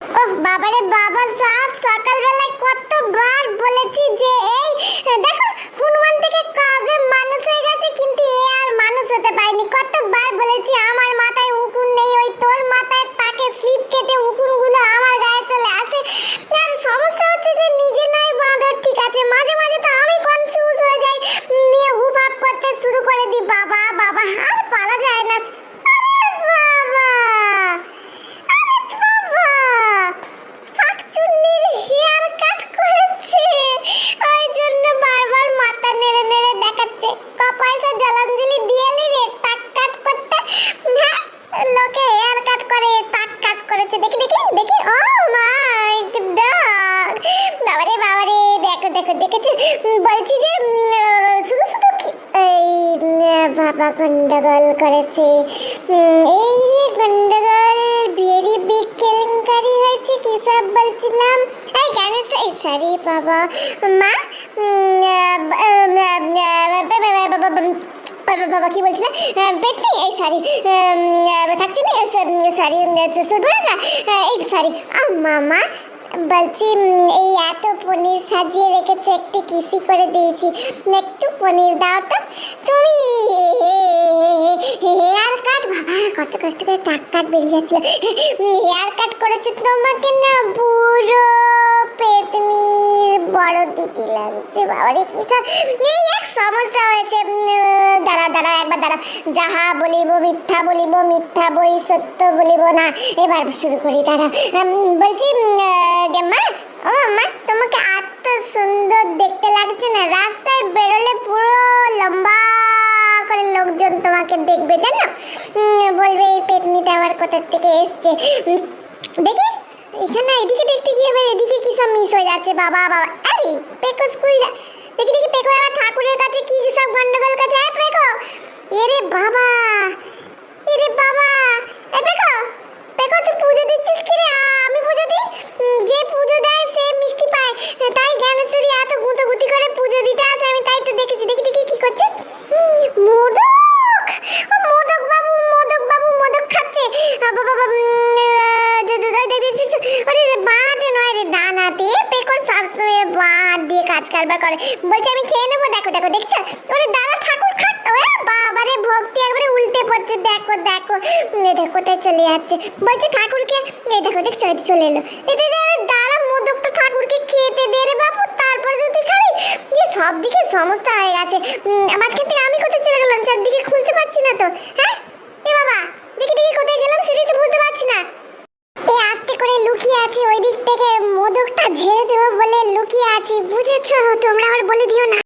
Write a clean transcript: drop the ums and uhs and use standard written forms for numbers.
ওহ বাবারে বাবা, সাত সকালবেলায় কতবার বলেছি যে এই দেখো হনুমান থেকে কবে মানুষ হয়ে গেছে, কিন্তু এ আর মানুষ হতে পারেনি। কতবার বলেছি আমার মাথায় উকুন নেই, ওই তোর মাথায় টাকে স্লিপ কেটে উকুনগুলো আমার গায়ে চলে আসে। আর সমস্যা হচ্ছে যে নিজে নাই বাঁদর, ঠিক আছে, মাঝে মাঝে তো আমি কনফিউজ হয়ে যাই, নিয়ে হুপ হাপ করতে শুরু করে দিই। বাবা বাবা, আর পারা যায় না। আরে বাবা, বাবা শাকচুন্নির হেয়ার কাট করেছে, ওই জন্য বারবার মাথা নেড়ে নেড়ে দেখাচ্ছে। ক পয়সা জলাঞ্জলি দিয়েলি রে টাক কাট করতে? হ্যাঁ, লোকে হেয়ার কাট করে, টাক কাট করেছে। দেখি দেখি দেখি, ও মাই গড, বাবারে বাবারে, দেখো দেখো দেখেছি। বলছি যে শুধু শুধু এই বাবা গন্ডগোল করেছে, এই যে গন্ডগোল ভেরি বিগ কেলেঙ্কারি হয়েছে। কি সব বলছিলাম, এই কেন সরি বাবা মা, বাবা কি বলছিলে? পেটনি, এই সরি থাকছি না, সরি সুবর্ণা, এই সরি মামা বলছি, এই এত পনির সাজিয়ে রেখেছে, একটু কিসি করে দিয়েছি, একটু পনির দাও তো। তুমি হেয়ার কাট, বাবা কত কষ্ট করে টাক কাট বেরিয়ে যাচ্ছিল, হেয়ার কাট করেছে তোমাকে না, পুরো পেতনির বড় দিদি লাগছে। বাবা রে কি এই এক সমস্যা হয়েছে। দাঁড়া দাঁড়া একবার দাঁড়া, যাহা বলিব মিথ্যা বলিব, মিথ্যা বই সত্য বলিব না। এবার শুরু করি, দাঁড়া। বলছি মা, ও মা, তোমাকে এত সুন্দর দেখতে লাগছে না, রাস্তায় বেরোলে পুরো লম্বা করে লোকজন তোমাকে দেখবে, জানো, বলবে এই পেতনিটা আবার কোথা থেকে এসছে। দেখি এখানে এদিকে দেখতে গিয়ে এবার এদিকে কি সব মিস হয়ে যাচ্ছে। বাবা বাবা, এই পেকো স্কুল দেখি দেখি, পেকো আবার ঠাকুরের কাছে কি সব গন্ডগোল কাছে। পেকো, এরে বাবা, এরে বাবা, এই পেকো, পেকো তুই পুজো দিচ্ছিস কি রে? আমি পুজো দিই, যে পুজো দেয় সে মিষ্টি পায়, তাই জ্ঞানেশ্বরী এত গুঁতোগুতি করে পুজো দিতে আসে, আমি তাই তো দেখেছি। দেখি দেখি কি করছিস? মোদক, মোদক বাবু, মোদক বাবু মোদক খাচ্ছে। বাবা বাবা, আরে বাঁ হাতে নয় রে, ডান হাতে। পেকো সবসময় বাঁ হাত দিয়ে কাজ কারবার করে। বলছে আমি খেয়ে নেবো, দেখো দেখো দেখছো, ওরে দাদা ঠাকুর খাট, বাবারে ভক্তি একবারে উল্টে পড়ছে। দেখো দেখো, এটা কোথায় চলে যাচ্ছে, বলছে ঠাকুরকে, এই দেখো দেখছো, এটা চলে এলো। এটা দাঁড়া, মোদকটা ঠাকুরকে খেতে দে রে বাবু, তারপরে যদি খাবি। সব দিকে সমস্যা হয়ে গেছে। আমার ক্ষেত্রে আমি কোথায় চলে গেলাম, চারদিকে খুলতে পারছি না তো। হ্যাঁ এ বাবা, দেখি দেখি কোথায় গেলাম, সেটাই তো বুঝতে পারছি না। এই আস্তে করে লুকিয়ে আছি, ওই দিক থেকে মোদকটা ঝেড়ে দেবো বলে লুকিয়ে আছি, বুঝেছো? তোমরা আবার বলে দিও না।